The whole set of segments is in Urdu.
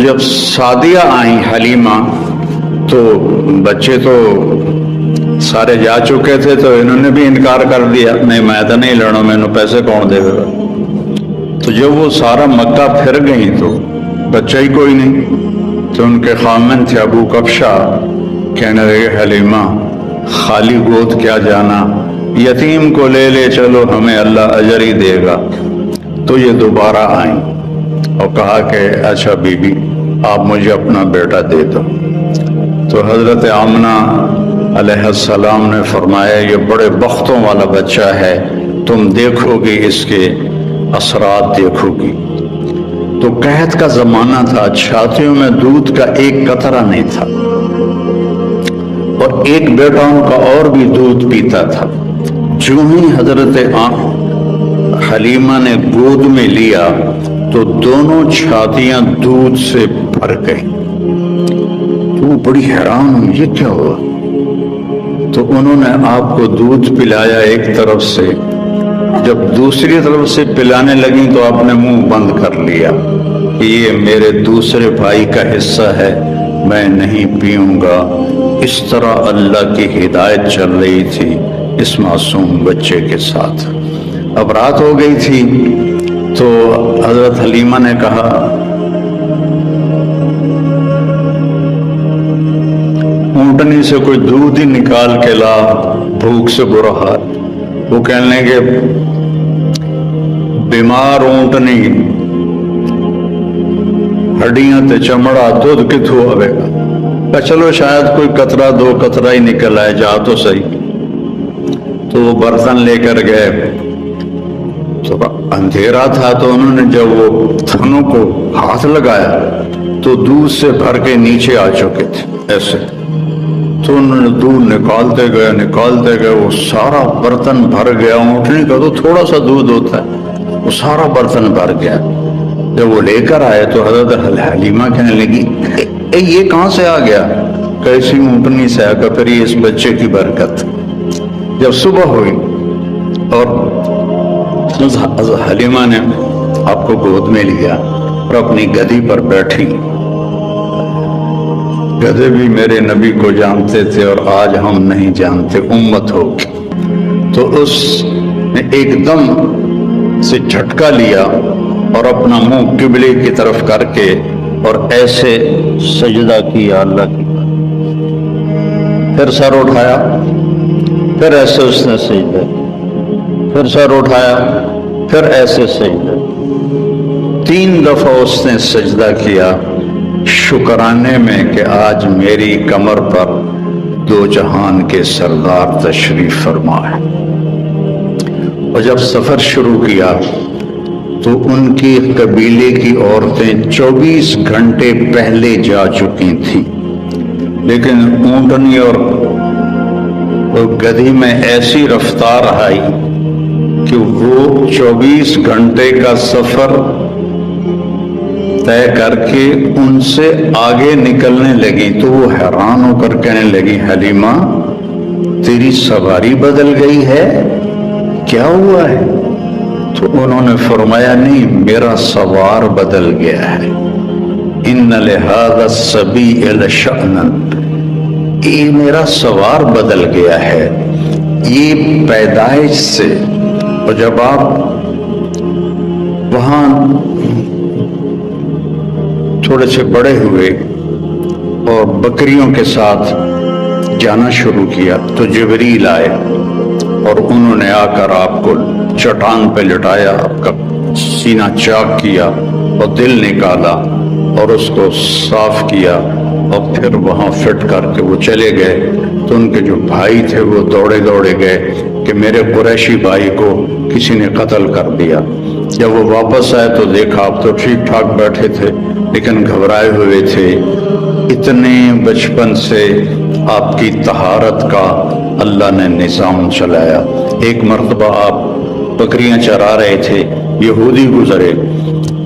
جب سعدیہ آئیں حلیمہ تو بچے تو سارے جا چکے تھے، تو انہوں نے بھی انکار کر دیا، نہیں میں تو نہیں لڑوں، میں نے پیسے کون دے گا۔ تو جب وہ سارا مکہ پھر گئیں تو بچہ ہی کوئی نہیں، تو ان کے خامند تھے ابو کبشہ، کہنے لگے حلیمہ خالی گود کیا جانا، یتیم کو لے لے چلو، ہمیں اللہ اجر ہی دے گا۔ تو یہ دوبارہ آئیں اور کہا کہ اچھا بی بی آپ مجھے اپنا بیٹا دے دو۔ تو حضرت آمنہ علیہ السلام نے فرمایا یہ بڑے بختوں والا بچہ ہے، تم دیکھو گی اس کے اثرات دیکھو گی۔ تو قحط کا زمانہ تھا، چھاتیوں میں دودھ کا ایک قطرہ نہیں تھا، اور ایک بیٹا ان کا اور بھی دودھ پیتا تھا۔ جو ہی حضرت حلیمہ نے گود میں لیا تو دونوں چھاتیاں دودھ سے بھر گئی۔ تو وہ بڑی حیران ہوئی، یہ کیا ہوا؟ تو انہوں نے آپ کو دودھ پلایا ایک طرف سے، جب دوسری طرف سے پلانے لگیں تو آپ نے منہ بند کر لیا کہ یہ میرے دوسرے بھائی کا حصہ ہے، میں نہیں پیوں گا۔ اس طرح اللہ کی ہدایت چل رہی تھی اس معصوم بچے کے ساتھ۔ اب رات ہو گئی تھی تو حضرت حلیمہ نے کہا اونٹنی سے کوئی دودھ ہی نکال کے لا، بھوک سے برا حال۔ وہ کہنے لگے بیمار اونٹنی ہڈیاں تے چمڑا دودھ کتھوں آوے گا؟ کہ چلو شاید کوئی قطرہ دو قطرہ ہی نکل آئے، جا تو صحیح۔ تو وہ برتن لے کر گئے، تو اندھیرا تھا، تو انہوں نے جب وہ تھنوں کو ہاتھ لگایا تو دودھ سے بھر کے نیچے آ چکے تھے ایسے۔ تو انہوں نے دودھ نکالتے گئے، وہ سارا برتن بھر گیا۔ اونٹنی کا تو تھوڑا سا دودھ ہوتا ہے، وہ سارا برتن بھر گیا۔ جب وہ لے کر آئے تو حضرت حلیمہ کہنے لگی یہ کہاں سے آ گیا؟ کیسی اونٹنی سے آ گیا؟ پھر یہ اس بچے کی برکت۔ جب صبح ہوئی اور حلیمہ نے آپ کو گود میں لیا اور اپنی گدی پر بیٹھی، گدھے بھی میرے نبی کو جانتے تھے اور آج ہم نہیں جانتے، امت ہوگی۔ تو اس نے ایک دم سے جھٹکا لیا اور اپنا منہ قبلے کی طرف کر کے اور ایسے سجدہ کیا اللہ کی، پھر سر اٹھایا، پھر ایسے اس نے سجدہ، پھر سر اٹھایا، پھر ایسے سجدہ، 3 دفعہ اس نے سجدہ کیا شکرانے میں کہ آج میری کمر پر 2 جہان کے سردار تشریف فرما ہے۔ اور جب سفر شروع کیا تو ان کی قبیلے کی عورتیں 24 گھنٹے پہلے جا چکی تھیں، لیکن اونٹنی اور گدھی میں ایسی رفتار آئی کہ وہ 24 گھنٹے کا سفر طے کر کے ان سے آگے نکلنے لگی۔ تو وہ حیران ہو کر کہنے لگی حلیمہ تیری سواری بدل گئی ہے، کیا ہوا ہے؟ تو انہوں نے فرمایا نہیں، میرا سوار بدل گیا ہے۔ ان لہذا الصبی لشأنا، یہ میرا سوار بدل گیا ہے، یہ پیدائش سے۔ اور جب آپ وہاں تھوڑے سے بڑے ہوئے اور بکریوں کے ساتھ جانا شروع کیا تو جبریل آئے اور انہوں نے آ کر آپ کو چٹان پہ لٹایا، آپ کا سینہ چاک کیا اور دل نکالا اور اس کو صاف کیا، اور پھر وہاں فٹ کر کے وہ چلے گئے۔ تو ان کے جو بھائی تھے وہ دوڑے گئے کہ میرے قریشی بھائی کو کسی نے قتل کر دیا۔ جب وہ واپس آئے تو دیکھا آپ تو ٹھیک ٹھاک بیٹھے تھے لیکن گھبرائے ہوئے تھے، اتنے بچپن سے آپ کی طہارت کا اللہ نے نظام چلایا۔ ایک مرتبہ آپ بکریاں چرا رہے تھے، یہودی گزرے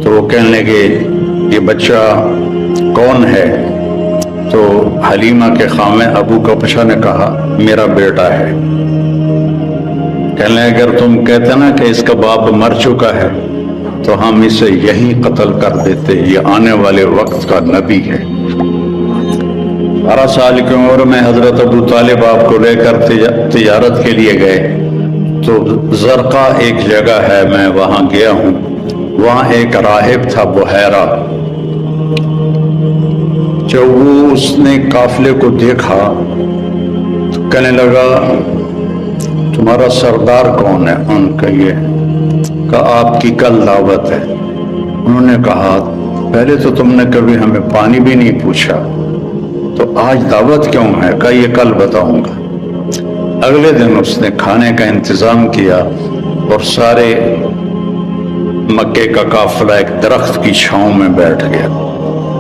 تو وہ کہنے لگے یہ بچہ کون ہے؟ تو حلیمہ کے خامے ابو کبشہ نے کہا میرا بیٹا ہے۔ کہنے لگے اگر تم کہتے نا کہ اس کا باپ مر چکا ہے تو ہم اسے یہیں قتل کر دیتے، یہ آنے والے وقت کا نبی ہے۔ 12 سال کی عمر میں حضرت ابو طالب آپ کو لے کر تجارت کے لیے گئے، تو زرقا ایک جگہ ہے، میں وہاں گیا ہوں، وہاں ایک راہب تھا بحیرہ۔ جب وہ اس نے قافلے کو دیکھا تو کہنے لگا تمہارا سردار کون ہے؟ ان کا یہ کہا آپ کی کل دعوت ہے۔ انہوں نے کہا پہلے تو تم نے کبھی ہمیں پانی بھی نہیں پوچھا، تو آج دعوت کیوں ہے؟ کہا یہ کل بتاؤں گا۔ اگلے دن اس نے کھانے کا انتظام کیا اور سارے مکے کا قافلہ ایک درخت کی چھاؤں میں بیٹھ گیا۔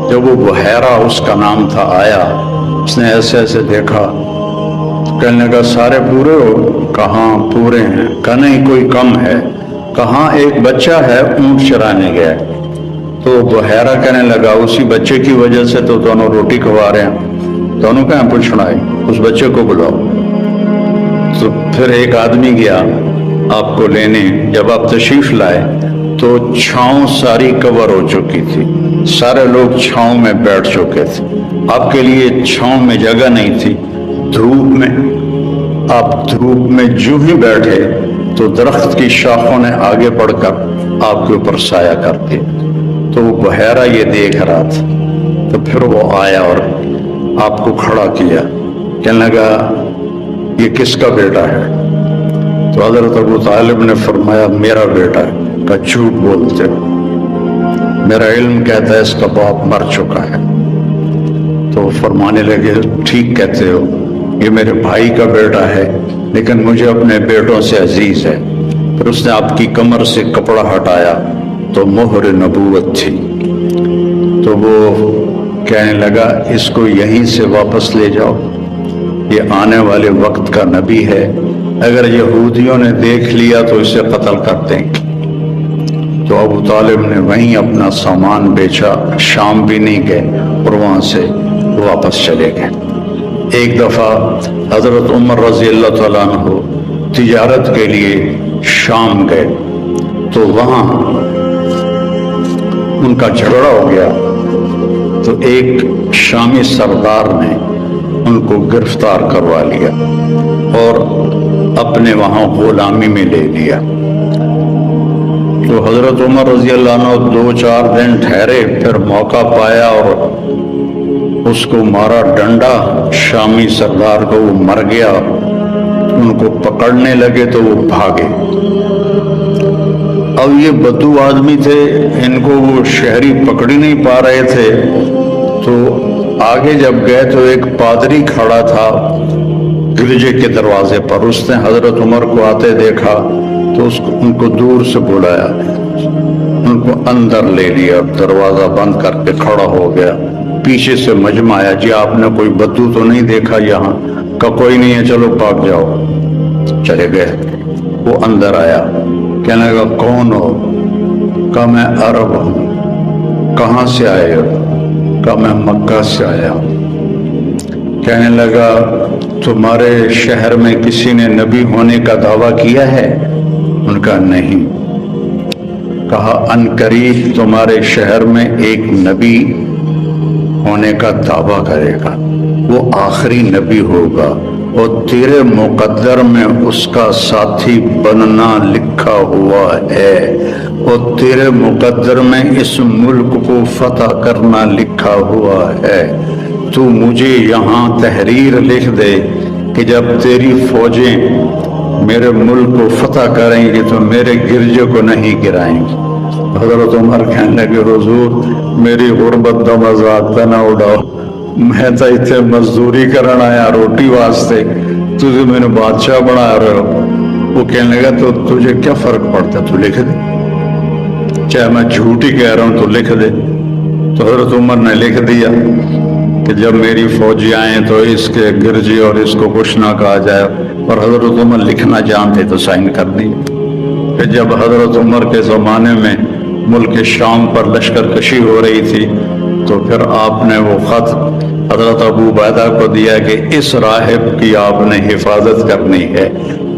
جب وہ بحیرہ اس کا نام تھا آیا، اس نے ایسے ایسے دیکھا، کہنے لگا سارے پورے ہو؟ کہاں پورے ہیں؟ کہا نہیں کوئی کم ہے۔ کہاں ایک بچہ ہے اونٹ چرانے گیا۔ تو بحیرہ کہنے لگا اسی بچے کی وجہ سے تو دونوں روٹی کھوا رہے ہیں، دونوں کہاں پوچھنا ہے، اس بچے کو بلاؤ۔ تو پھر ایک آدمی گیا آپ کو لینے، جب آپ تشریف لائے تو چھاؤں ساری کور ہو چکی تھی، سارے لوگ چھاؤں میں بیٹھ چکے تھے، آپ کے لیے چھاؤں میں جگہ نہیں تھی۔ دھوپ میں آپ دھوپ میں جو ہی بیٹھے تو درخت کی شاخوں نے آگے بڑھ کر آپ کے اوپر سایہ کر دیا۔ تو وہ بحیرہ یہ دیکھ رہا تھا، تو پھر وہ آیا اور آپ کو کھڑا کیا، کہنے لگا یہ کس کا بیٹا ہے؟ تو حضرت ابو طالب نے فرمایا میرا بیٹا ہے۔ کہا جھوٹ بولتے ہو، میرا علم کہتا ہے اس کا باپ مر چکا ہے۔ تو فرمانے لگے ٹھیک کہتے ہو، یہ میرے بھائی کا بیٹا ہے لیکن مجھے اپنے بیٹوں سے عزیز ہے۔ پھر اس نے آپ کی کمر سے کپڑا ہٹایا تو مہر نبوت تھی۔ تو وہ کہنے لگا اس کو یہیں سے واپس لے جاؤ، یہ آنے والے وقت کا نبی ہے، اگر یہودیوں نے دیکھ لیا تو اسے قتل کر دیں گے۔ تو ابو طالب نے وہیں اپنا سامان بیچا، شام بھی نہیں گئے اور وہاں سے واپس چلے گئے۔ ایک دفعہ حضرت عمر رضی اللہ تعالیٰ عنہ تجارت کے لیے شام گئے، تو وہاں ان کا جھگڑا ہو گیا، تو ایک شامی سردار نے ان کو گرفتار کروا لیا اور اپنے وہاں غلامی میں لے لیا۔ تو حضرت عمر رضی اللہ عنہ 2-4 دن ٹھہرے، پھر موقع پایا اور اس کو مارا ڈنڈا، شامی سردار کو، وہ مر گیا۔ ان کو پکڑنے لگے تو وہ بھاگے۔ اب یہ بدو آدمی تھے، ان کو وہ شہری پکڑ ہی نہیں پا رہے تھے، تو آگے جب گئے تو ایک پادری کھڑا تھا گرجے کے دروازے پر، اس نے حضرت عمر کو آتے دیکھا تو ان کو دور سے بلایا، ان کو اندر لے لیا، دروازہ بند کر کے کھڑا ہو گیا۔ پیچھے سے مجمع آیا، جی آپ نے کوئی بدو تو نہیں دیکھا یہاں؟ کہا کوئی نہیں ہے، چلو بھاگ جاؤ۔ چلے گئے۔ وہ اندر آیا، کہنے لگا کون ہو؟ کہا میں عرب ہوں۔ کہاں سے آئے ہو؟ کہا میں مکہ سے آیا ہوں۔ کہنے لگا تمہارے شہر میں کسی نے نبی ہونے کا دعویٰ کیا ہے؟ ان کا نہیں۔ کہا ان قریب تمہارے شہر میں ایک نبی ہونے کا دعویٰ کرے گا، وہ آخری نبی ہوگا اور تیرے مقدر میں اس کا ساتھی بننا لکھا ہوا ہے، اور تیرے مقدر میں اس ملک کو فتح کرنا لکھا ہوا ہے۔ تو مجھے یہاں تحریر لکھ دے کہ جب تیری فوجیں میرے ملک کو فتح کریں گی تو میرے گرجے کو نہیں گرائیں گی۔ حضرت عمر کہنے لگے حضور میری غربت کا مذاق نہ اڑاؤ، میں تو اتنے مزدوری کرنا آیا روٹی واسطے، تجھے میں نے بادشاہ بنا رہے ہو۔ وہ کہنے لگا تو تجھے کیا فرق پڑتا ہے، تو لکھ دے، چاہے میں جھوٹ ہی کہہ رہا ہوں تو لکھ دے۔ تو حضرت عمر نے لکھ دیا کہ جب میری فوجی آئیں تو اس کے گرجی اور اس کو کچھ نہ کہا جائے، اور حضرت عمر لکھنا جانتے تو سائن کر دی۔ کہ جب حضرت عمر کے زمانے میں ملک شام پر لشکر کشی ہو رہی تھی تو پھر آپ نے وہ خط حضرت ابو عبیدہ کو دیا کہ اس راہب کی آپ نے حفاظت کرنی ہے۔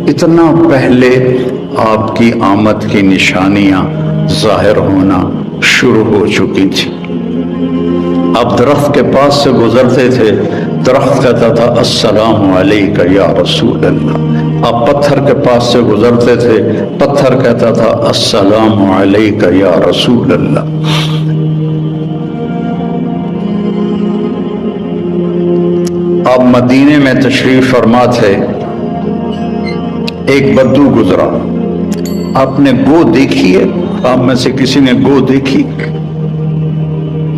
اتنا پہلے آپ کی آمد کی نشانیاں ظاہر ہونا شروع ہو چکی تھی۔ آپ درخت کے پاس سے گزرتے تھے، درخت کہتا تھا السلام علیک یا رسول اللہ۔ آپ پتھر کے پاس سے گزرتے تھے، پتھر کہتا تھا السلام علیک یا رسول اللہ۔ آپ مدینے میں تشریف فرما تھے، ایک بدو گزرا، آپ نے گو دیکھی ہے؟ آپ میں سے کسی نے گو دیکھی؟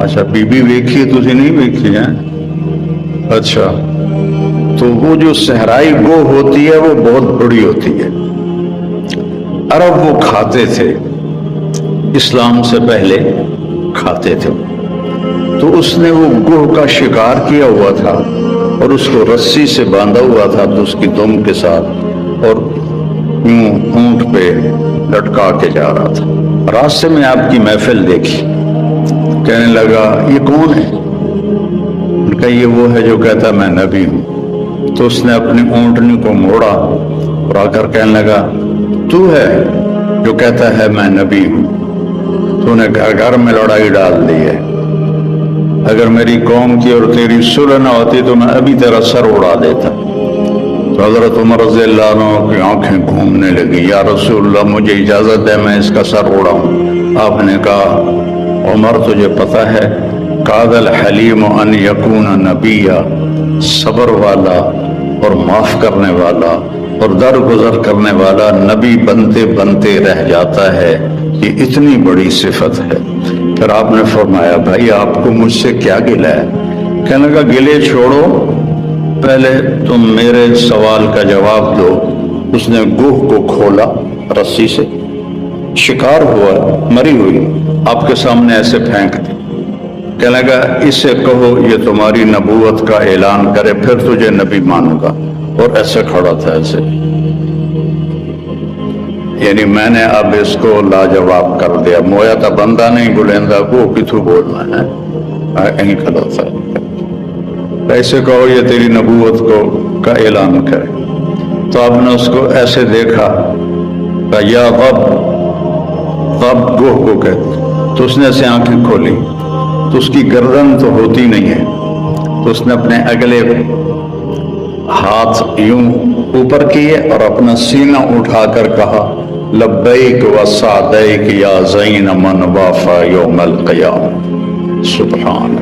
اچھا، بی بی ویکھی ہے، تسی نہیں ویکھی ہے؟ اچھا، تو وہ جو صحرائی گو ہوتی ہے وہ بہت بڑی ہوتی ہے، عرب وہ کھاتے تھے، اسلام سے پہلے کھاتے تھے۔ تو اس نے وہ گوہ کا شکار کیا ہوا تھا اور اس کو رسی سے باندھا ہوا تھا، تو اس کی دم کے ساتھ، اور یوں اونٹ پہ لٹکا کے جا رہا تھا۔ راستے میں آپ کی محفل دیکھی، کہنے لگا یہ کون ہے؟ ان کا یہ وہ ہے جو کہتا میں نبی ہوں۔ تو اس نے اپنی اونٹنی کو موڑا اور آ کر کہنے لگا تو ہے جو کہتا ہے میں نبی ہوں؟ تو نے گھر گھر میں لڑائی ڈال دی ہے، اگر میری قوم کی اور تیری صلح نہ ہوتی تو میں ابھی تیرا سر اڑا دیتا۔ تو حضرت عمر رضی اللہ عنہ کی آنکھیں گھومنے لگی، یا رسول اللہ مجھے اجازت ہے میں اس کا سر اڑاؤں۔ آپ نے کہا عمر تجھے پتہ ہے قاد الحلیم ان یکون نبیا، صبر والا اور معاف کرنے والا اور درگزر کرنے والا نبی بنتے بنتے رہ جاتا ہے، یہ اتنی بڑی صفت ہے۔ پھر آپ نے فرمایا بھائی آپ کو مجھ سے کیا گلہ ہے؟ کہنے لگا گلے چھوڑو، پہلے تم میرے سوال کا جواب دو۔ اس نے گوہ کو کھولا رسی سے، شکار ہوا مری ہوئی آپ کے سامنے ایسے پھینک دی۔ کہنے لگا اسے کہو یہ تمہاری نبوت کا اعلان کرے، پھر تجھے نبی مانوں گا۔ اور ایسے کھڑا تھا ایسے، یعنی میں نے اب اس کو لاجواب کر دیا، مویا تھا بندہ نہیں بلندہ کو کتھو بولنا ہے، کہیں کھڑا تھا۔ ایسے کہو یہ تیری نبوت کو کا اعلان کرے۔ تو آپ نے اس کو ایسے دیکھا، کہا یا غب، غب گوہ کو کہتے، تو اس نے ایسے آنکھیں کھولی تو اس کی گردن تو ہوتی نہیں ہے، تو اس نے اپنے اگلے ہاتھ یوں اوپر کیے اور اپنا سینہ اٹھا کر کہا لبیک و سعدیک یا زین من وافا یوم القیامہ، سبحان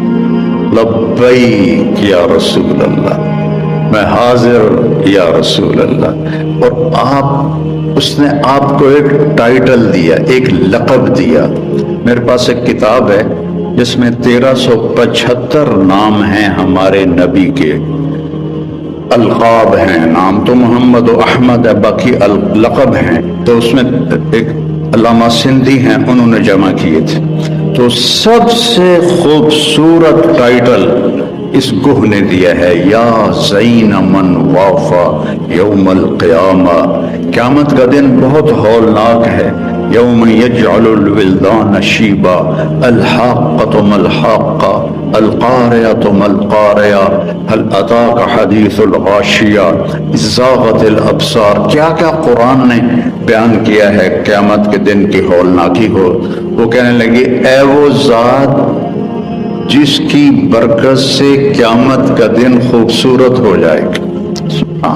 لبیک یا رسول اللہ، میں حاضر یا رسول اللہ۔ اور آپ، اس نے آپ کو ایک ٹائٹل دیا، ایک لقب دیا۔ میرے پاس ایک کتاب ہے جس میں 1375 نام ہیں ہمارے نبی کے، القاب ہیں، نام تو محمد و احمد ہے، باقی لقب ہیں۔ تو اس میں ایک علامہ سندھی ہیں، انہوں نے جمع کیے تھے۔ تو سب سے خوبصورت ٹائٹل اس گوہ نے دیا ہے، یا زین من وافا یوم القیامہ۔ قیامت کا دن بہت ہولناک ہے، یوم یجعل الولدان شیبا، الحاقۃ ما الحاقہ، القارعۃ ما القارعہ، هل اتاک حدیث الغاشیہ، زاغت الابصار۔ کیا کیا قرآن نے بیان کیا ہے قیامت کے دن کی ہولناکی ہو۔ وہ کہنے لگے اے وہ ذات جس کی برکت سے قیامت کا دن خوبصورت ہو جائے گا۔